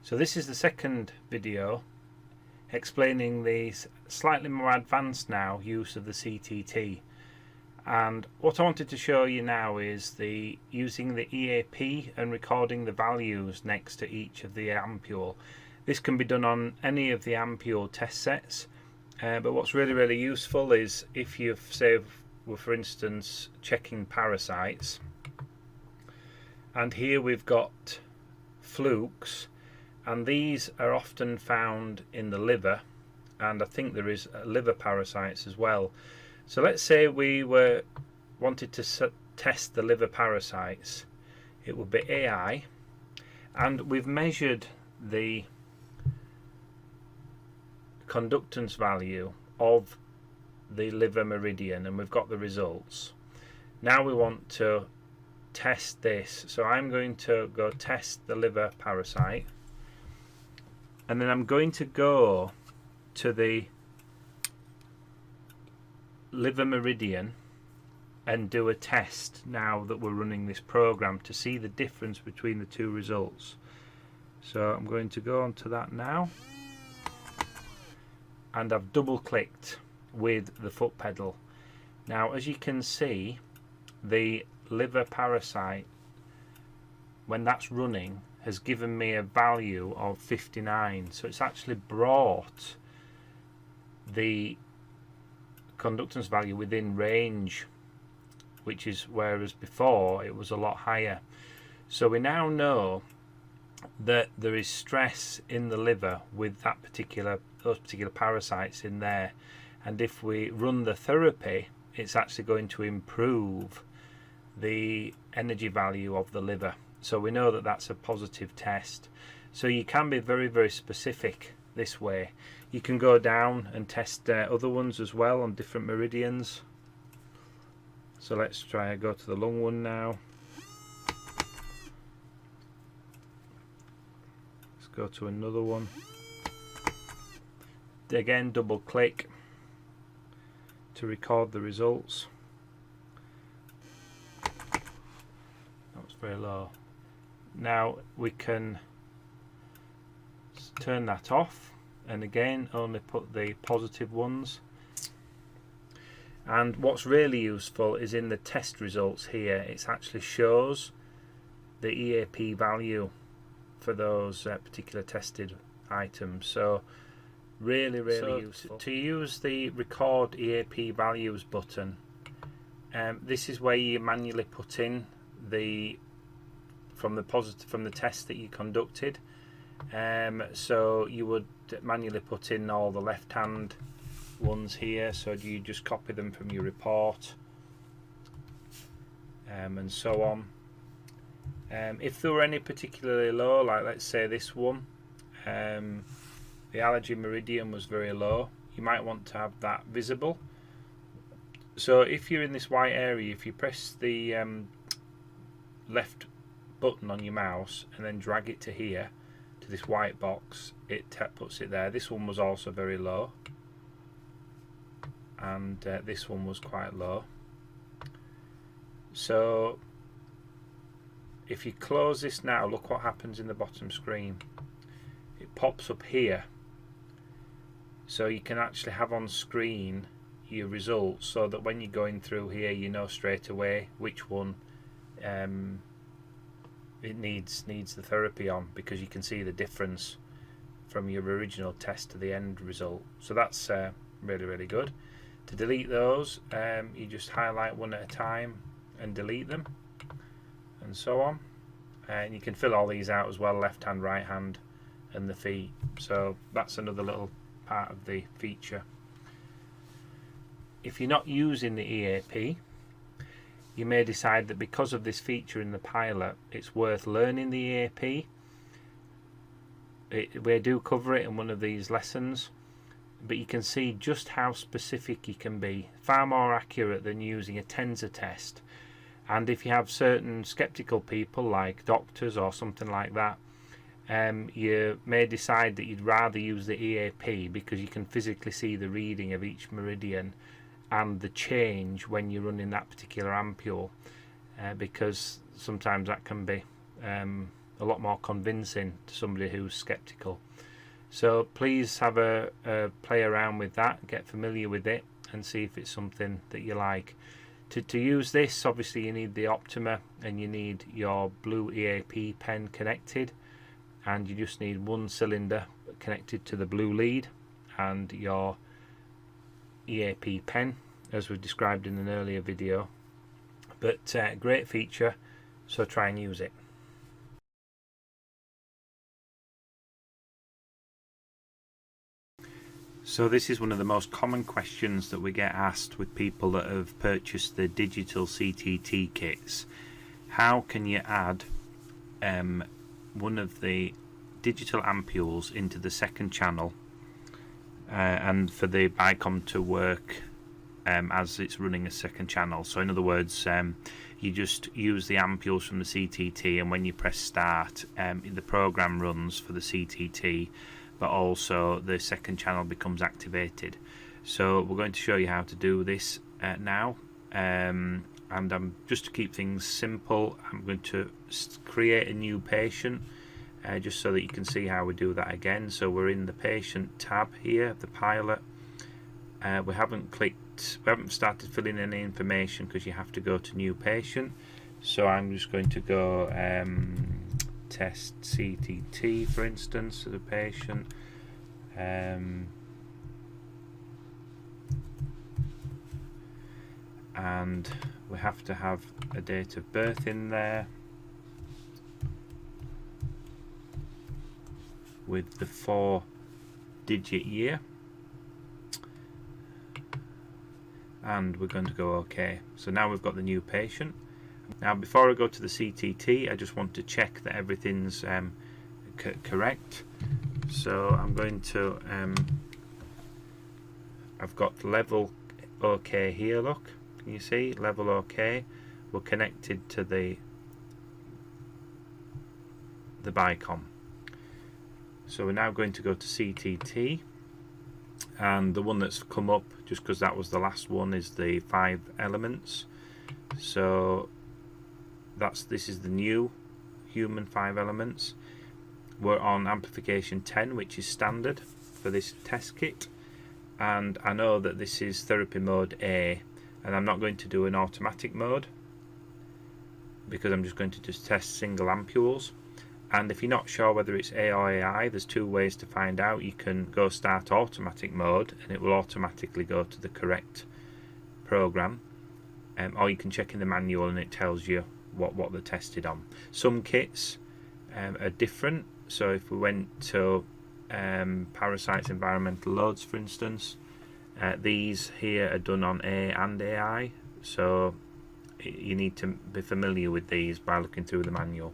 So this is the second video explaining the slightly more advanced now use of the CTT, and what I wanted to show you now is using the EAP and recording the values next to each of the ampule. This can be done on any of the ampule test sets, but what's really useful is if you've were for instance checking parasites, and here we've got flukes, and these are often found in the liver, and I think there is liver parasites as well. So let's say we wanted to test the liver parasites. It would be AI, and we've measured the conductance value of the liver meridian, and we've got the results. Now we want to test this, so I'm going to go test the liver parasite, and then I'm going to go to the liver meridian and do a test now that we're running this program to see the difference between the two results. So I'm going to go onto that now, and I've double clicked with the foot pedal. Now as you can see, the liver parasite, when that's running, has given me a value of 59, so it's actually brought the conductance value within range, which is whereas before it was a lot higher. So we now know that there is stress in the liver with those particular parasites in there, and if we run the therapy, it's actually going to improve the energy value of the liver. So we know that that's a positive test. So you can be very specific this way. You can go down and test other ones as well on different meridians. So let's try go to the lung one now. Let's go to another one. Again, double click to record the results. That was very low. Now we can turn that off, and again only put the positive ones. And what's really useful is in the test results here, it actually shows the EAP value for those particular tested items. So really useful. To use the record EAP values button, this is where you manually put in the from the test that you conducted. So you would manually put in all the left hand ones here, so you just copy them from your report, and so on. If there were any particularly low, like let's say this one, the allergy meridian was very low, you might want to have that visible. So if you're in this white area, if you press the left button on your mouse and then drag it to here, to this white box, it puts it there. This one was also very low, and this one was quite low. So if you close this now, look what happens in the bottom screen. It pops up here, so you can actually have on screen your results, so that when you're going through here, you know straight away which one it needs the therapy on, because you can see the difference from your original test to the end result. So that's really good. To delete those, you just highlight one at a time and delete them, and so on. And you can fill all these out as well, left hand, right hand, and the feet. So that's another little part of the feature. If you're not using the EAP, you may decide that because of this feature in the pilot, it's worth learning the EAP. We do cover it in one of these lessons, but you can see just how specific you can be, far more accurate than using a tensor test. And if you have certain skeptical people like doctors or something like that, you may decide that you'd rather use the EAP because you can physically see the reading of each meridian and the change when you're running that particular ampule, because sometimes that can be a lot more convincing to somebody who's skeptical. So please have a play around with that, get familiar with it, and see if it's something that you like. To use this, obviously you need the Optima and you need your blue EAP pen connected, and you just need one cylinder connected to the blue lead and your EAP pen, as we described in an earlier video. But great feature, so try and use it. So this is one of the most common questions that we get asked with people that have purchased the digital CTT kits. How can you add one of the digital ampules into the second channel and for the BICOM to work as it's running a second channel? So in other words, you just use the ampules from the CTT, and when you press start, the program runs for the CTT, but also the second channel becomes activated. So we're going to show you how to do this now, and just to keep things simple, I'm going to create a new patient just so that you can see how we do that again. So we're in the patient tab here, the pilot. We haven't started filling any information because you have to go to new patient. So I'm just going to go test CTT, for instance, as a patient. And we have to have a date of birth in there with the 4-digit year, and we're going to go OK. So now we've got the new patient. Now before I go to the CTT, I just want to check that everything's correct. So I'm going to I've got level OK here, look, can you see level OK? We're connected to the BICOM. So we're now going to go to CTT, and the one that's come up, just because that was the last one, is the 5 elements. So this is the new human 5 elements. We're on amplification 10, which is standard for this test kit, and I know that this is therapy mode A, and I'm not going to do an automatic mode because I'm just going to just test single ampules. And if you're not sure whether it's A or AI, there's 2 ways to find out. You can go start automatic mode and it will automatically go to the correct program, or you can check in the manual and it tells you what they're tested on. Some kits are different. So if we went to parasites, environmental loads, for instance, these here are done on A and AI, so you need to be familiar with these by looking through the manual.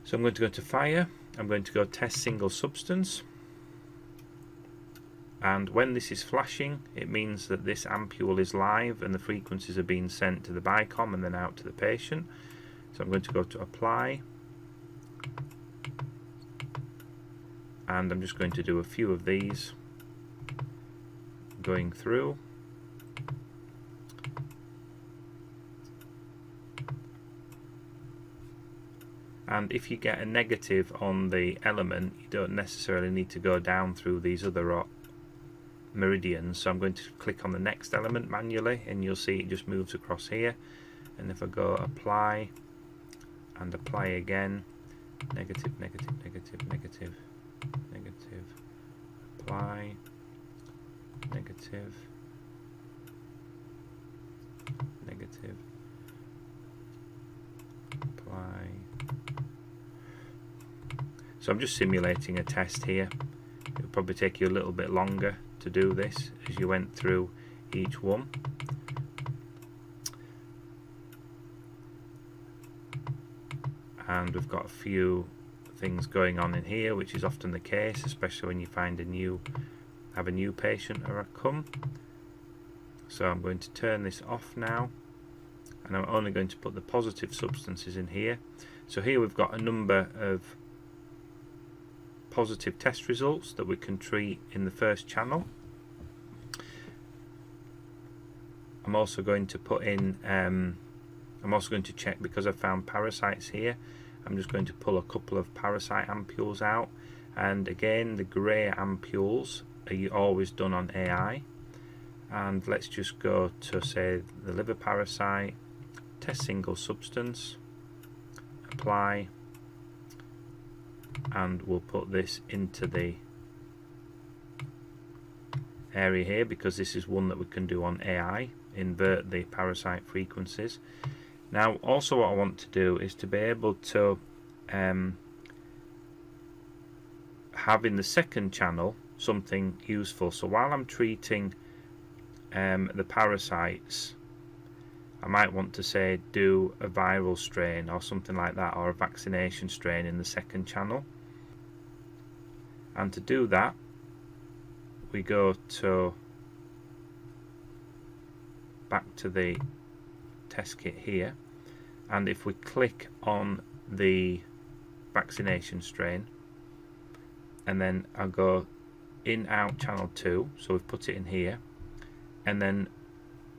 So I'm going to go to fire, I'm going to go test single substance, and when this is flashing, it means that this ampule is live and the frequencies are being sent to the BICOM and then out to the patient. So I'm going to go to apply, and I'm just going to do a few of these going through. And if you get a negative on the element, you don't necessarily need to go down through these other meridians. So I'm going to click on the next element manually, and you'll see it just moves across here. And if I go apply and apply again, negative, negative, negative, negative, negative, apply, negative, negative, apply. So I'm just simulating a test here. It'll probably take you a little bit longer to do this as you went through each one. And we've got a few things going on in here, which is often the case, especially when you find have a new patient or come. So I'm going to turn this off now, and I'm only going to put the positive substances in here. So here we've got a number of positive test results that we can treat in the first channel. I'm also going to put in I'm also going to check, because I've found parasites here, I'm just going to pull a couple of parasite ampules out, and again the grey ampules are always done on AI. And let's just go to, say, the liver parasite, test single substance, apply, and we'll put this into the area here, because this is one that we can do on AI, invert the parasite frequencies. Now also what I want to do is to be able to have in the second channel something useful. So while I'm treating the parasites, I might want to, say, do a viral strain or something like that, or a vaccination strain in the second channel. And to do that, we go to back to the test kit here, and if we click on the vaccination strain, and then I'll go in out channel 2, so we've put it in here, and then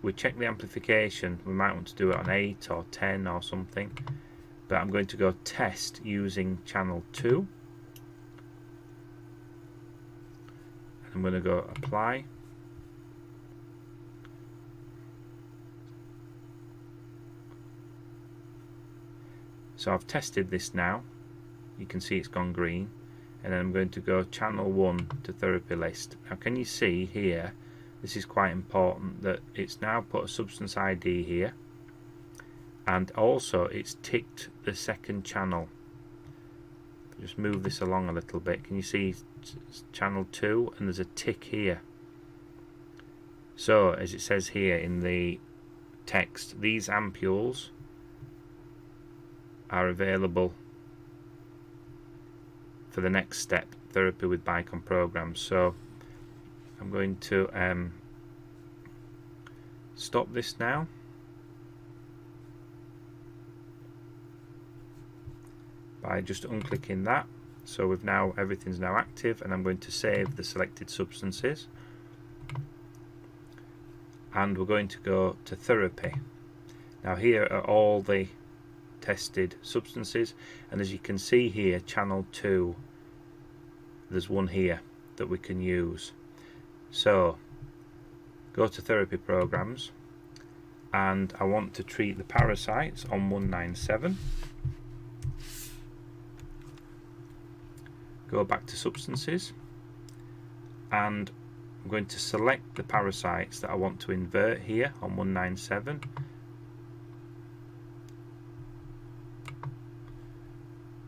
we check the amplification. We might want to do it on 8 or 10 or something, but I'm going to go test using channel 2. I'm going to go apply. So I've tested this now. You can see it's gone green, and then I'm going to go channel 1 to therapy list. Now can you see here, this is quite important, that it's now put a substance ID here, and also it's ticked the second channel. Just move this along a little bit. Can you see channel 2, and there's a tick here? So as it says here in the text, these ampules are available for the next step, therapy with BICOM programs. So I'm going to stop this now. By just unclicking that. So we've now, everything's now active, and I'm going to save the selected substances, and we're going to go to therapy. Now here are all the tested substances, and as you can see here, channel 2, there's one here that we can use. So go to therapy programs, and I want to treat the parasites on 197. Go back to substances, and I'm going to select the parasites that I want to invert here on 197,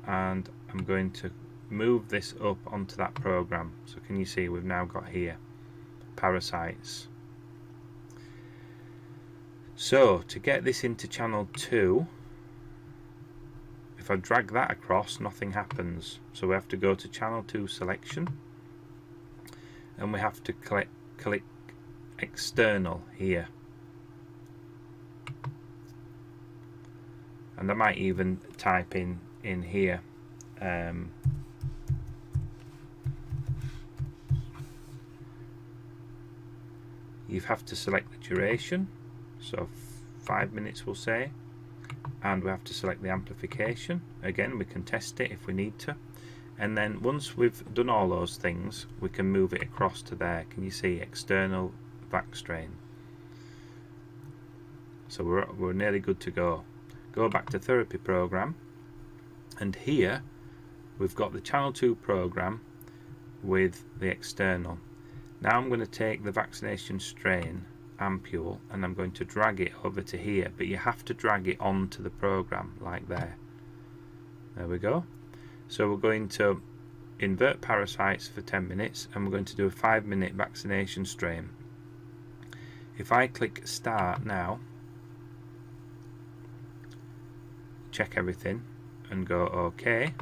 and I'm going to move this up onto that program. So can you see we've now got here parasites. So to get this into channel 2, if I drag that across, nothing happens. So we have to go to channel 2 selection, and we have to click external here, and I might even type in here you have to select the duration, so 5 minutes we'll say, and we have to select the amplification. Again, we can test it if we need to, and then once we've done all those things, we can move it across to there. Can you see external vac strain? So we're nearly good to go. Go back to therapy program, and here we've got the channel 2 program with the external. Now I'm going to take the vaccination strain ampule, and I'm going to drag it over to here, but you have to drag it onto the program like there. There we go. So we're going to invert parasites for 10 minutes, and we're going to do a 5-minute vaccination strain. If I click start now, check everything and go OK,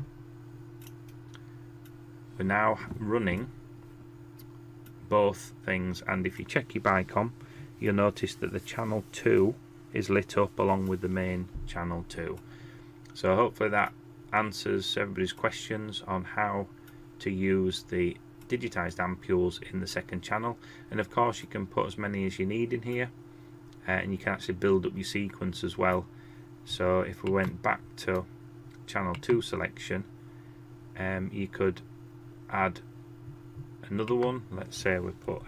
we're now running both things, and if you check your BICOM, you'll notice that the channel 2 is lit up along with the main channel 2. So hopefully that answers everybody's questions on how to use the digitized ampules in the second channel. And of course you can put as many as you need in here, and you can actually build up your sequence as well. So if we went back to channel 2 selection, you could add another one. Let's say we put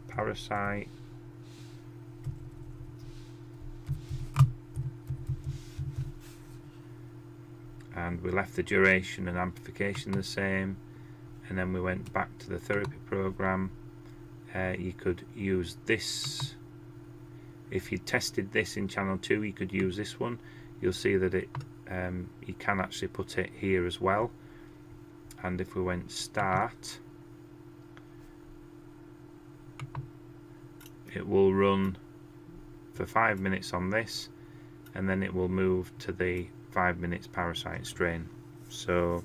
parasite, and we left the duration and amplification the same, and then we went back to the therapy program. You could use this. If you tested this in channel 2, you could use this one. You'll see that it you can actually put it here as well. And if we went start, it will run for 5 minutes on this, and then it will move to the 5 minutes parasite strain. So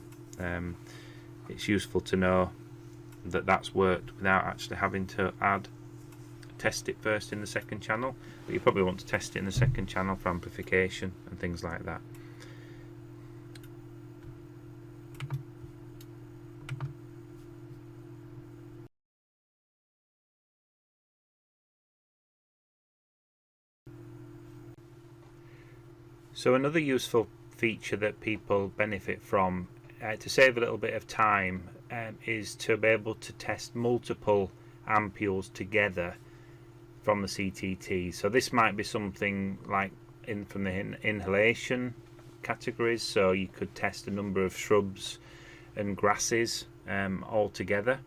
it's useful to know that that's worked without actually having to test it first in the second channel, but you probably want to test it in the second channel for amplification and things like that. So another useful feature that people benefit from to save a little bit of time is to be able to test multiple ampules together from the CTT. So this might be something like from the inhalation categories, so you could test a number of shrubs and grasses all together.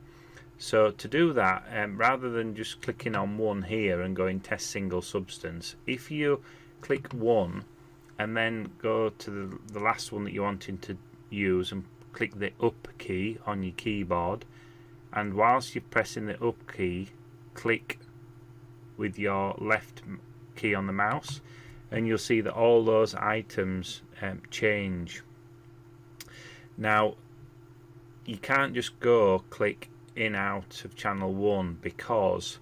So to do that, rather than just clicking on one here and going test single substance, if you click one and then go to the last one that you're wanting to use and click the up key on your keyboard, and whilst you're pressing the up key, click with your left key on the mouse, and you'll see that all those items change. Now you can't just go click in out of channel 1, because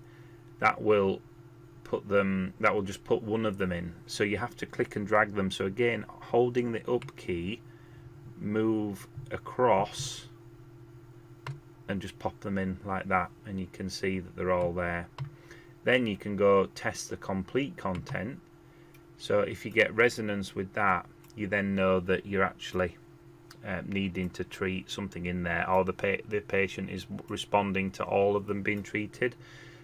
that will just put one of them in, so you have to click and drag them. So again, holding the up key, move across and just pop them in like that, and you can see that they're all there. Then you can go test the complete content. So if you get resonance with that, you then know that you're actually needing to treat something in there, or the patient is responding to all of them being treated.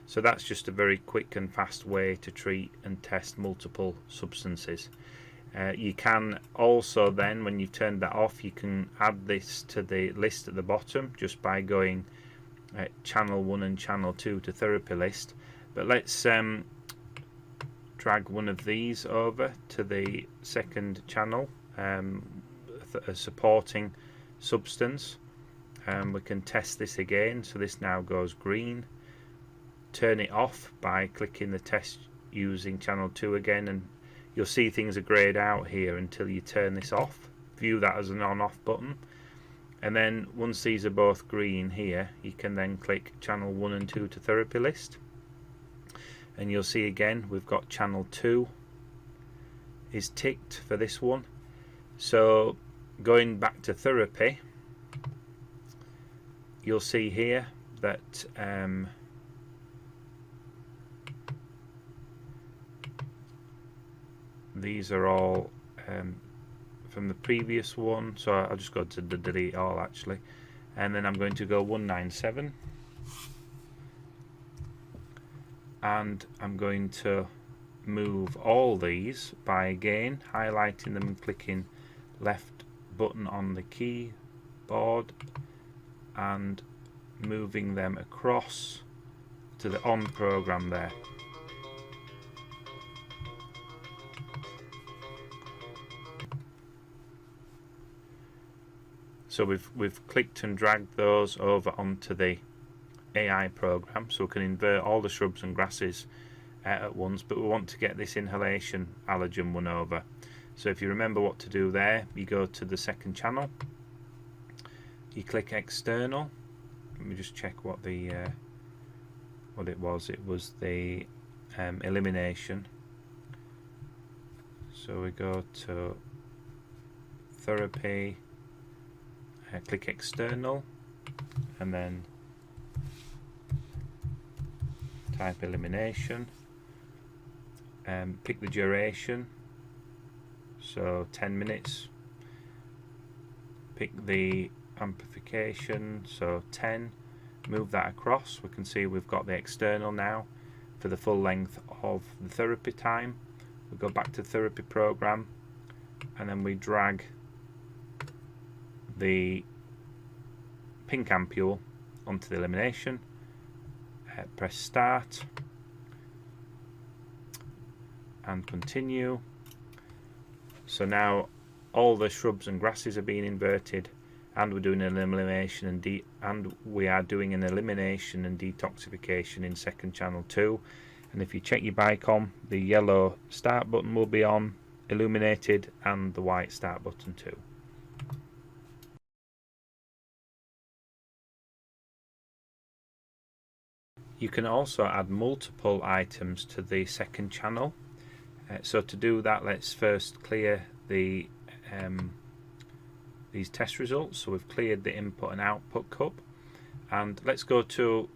So that's just a very quick and fast way to treat and test multiple substances. You can also then, when you've turned that off, you can add this to the list at the bottom just by going channel 1 and channel 2 to therapy list. But let's drag one of these over to the second channel, a supporting substance. We can test this again. So this now goes green. Turn it off by clicking the test using channel 2 again, and you'll see things are greyed out here until you turn this off. View that as an on-off button, and then once these are both green here, you can then click channel 1 and 2 to therapy list, and you'll see again we've got channel 2 is ticked for this one. So going back to therapy, you'll see here that these are all from the previous one, so I'll just go to the delete all actually, and then I'm going to go 197, and I'm going to move all these by again highlighting them and clicking left button on the keyboard and moving them across to the on program there. So we've clicked and dragged those over onto the AI program, so we can invert all the shrubs and grasses at once, but we want to get this inhalation allergen one over. So if you remember what to do there, you go to the second channel, you click external. Let me just check what the what it was. It was the elimination. So we go to therapy, click external, and then type elimination, pick the duration, so 10 minutes, pick the amplification, so 10, move that across. We can see we've got the external now for the full length of the therapy time. We go back to therapy program, and then we drag the pink ampule onto the elimination, press start and continue. So now all the shrubs and grasses are being inverted, and we're doing an elimination and we are doing an elimination and detoxification in second channel 2. And if you check your BICOM, the yellow start button will be on, illuminated, and the white start button too. You can also add multiple items to the second channel. So to do that, let's first clear the these test results. So we've cleared the input and output cup, and let's go to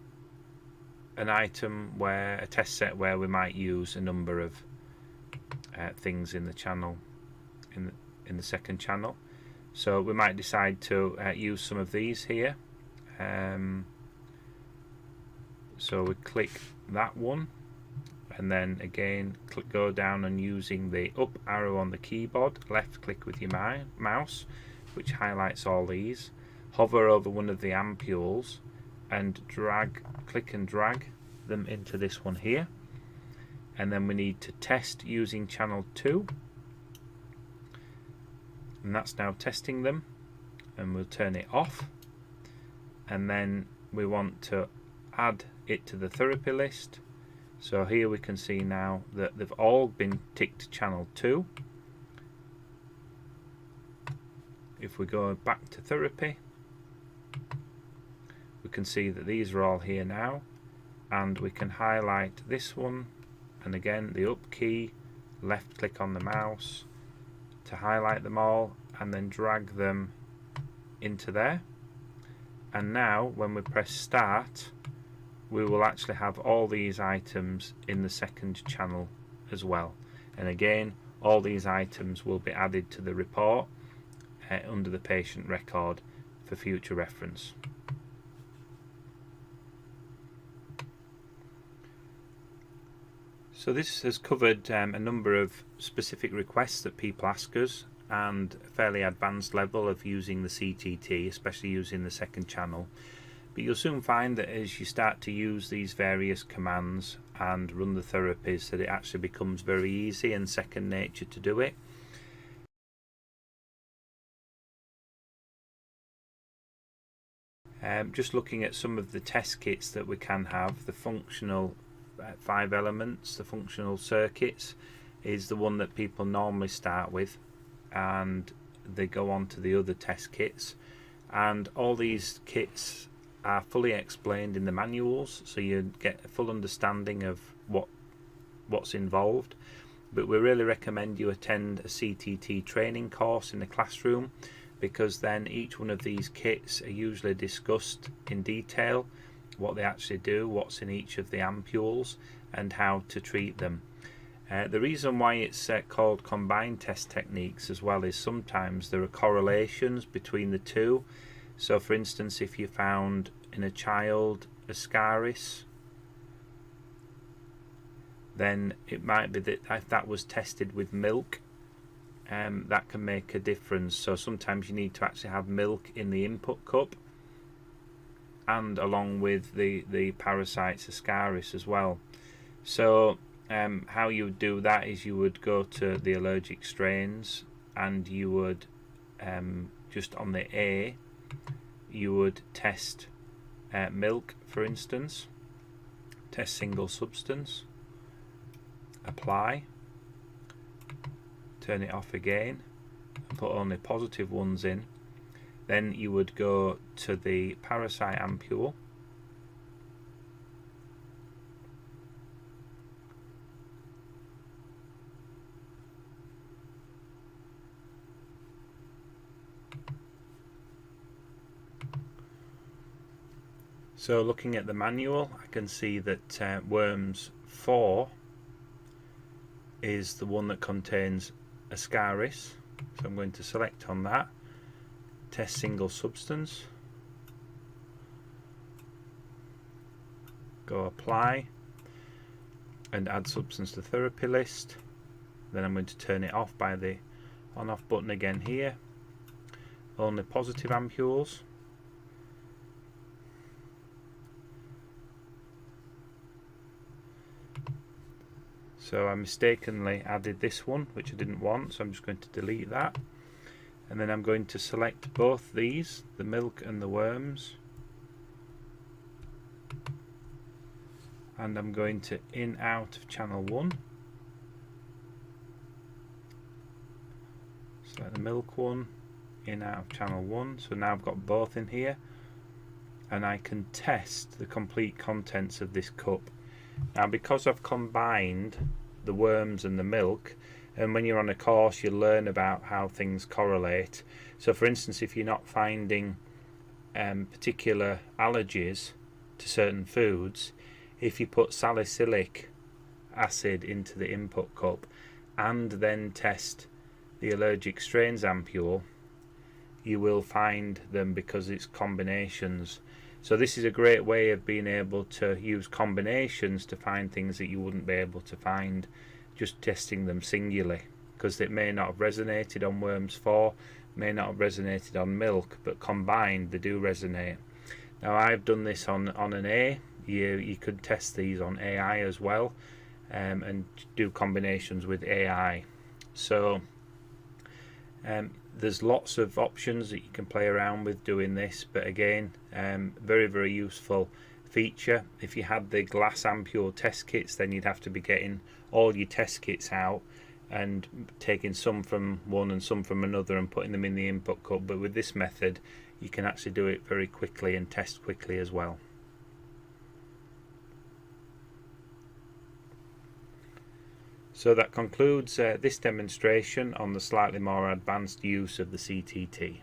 an item where a test set where we might use a number of things in the channel, in the second channel. So we might decide to use some of these here. So we click that one, and then again go down and using the up arrow on the keyboard, left click with your mouse, which highlights all these, hover over one of the ampules and click and drag them into this one here. And then we need to test using channel 2, and that's now testing them, and we'll turn it off. And then we want to add it to the therapy list. So here we can see now that they've all been ticked channel 2. If we go back to therapy, we can see that these are all here now, and we can highlight this one, and again the up key, left click on the mouse to highlight them all, and then drag them into there. And now when we press start, we will actually have all these items in the second channel as well. And again, all these items will be added to the report under the patient record for future reference. So this has covered a number of specific requests that people ask us, and a fairly advanced level of using the CTT, especially using the second channel. But you'll soon find that as you start to use these various commands and run the therapies, that it actually becomes very easy and second nature to do it. Just looking at some of the test kits that we can have, the functional 5 elements, the functional circuits, is the one that people normally start with, and they go on to the other test kits. And all these kits are fully explained in the manuals, so you get a full understanding of what's involved. But we really recommend you attend a CTT training course in the classroom, because then each one of these kits are usually discussed in detail, what they actually do, what's in each of the ampules, and how to treat them. The reason why it's called combined test techniques as well is sometimes there are correlations between the two. So for instance, if you found in a child ascaris, then it might be that if that was tested with milk, that can make a difference. So sometimes you need to actually have milk in the input cup, and along with the parasites ascaris as well. So how you would do that is you would go to the allergic strains, and you would just on the A, you would test milk, for instance, test single substance, apply, turn it off again, and put only positive ones in. Then you would go to the parasite ampule, so looking at the manual, I can see that worms 4 is the one that contains ascaris, so I'm going to select on that, test single substance, go apply and add substance to therapy list. Then I'm going to turn it off by the on off button again here. Only positive ampules. So I mistakenly added this one, which I didn't want, so I'm just going to delete that. And then I'm going to select both these, the milk and the worms, and I'm going to in out of channel 1. Select the milk one, in out of channel 1. So now I've got both in here, and I can test the complete contents of this cup. Now, because I've combined the worms and the milk, and when you're on a course you learn about how things correlate. So for instance, if you're not finding particular allergies to certain foods, if you put salicylic acid into the input cup and then test the allergic strains ampule, you will find them because it's combinations. So this is a great way of being able to use combinations to find things that you wouldn't be able to find just testing them singularly, because it may not have resonated on worms 4, may not have resonated on milk, but combined they do resonate. Now I've done this on an A. You could test these on AI as well, and do combinations with AI. So there's lots of options that you can play around with doing this, but again, very, very useful feature. If you had the glass ampule test kits, then you'd have to be getting all your test kits out and taking some from one and some from another and putting them in the input cup. But with this method, you can actually do it very quickly and test quickly as well. So that concludes this demonstration on the slightly more advanced use of the CTT.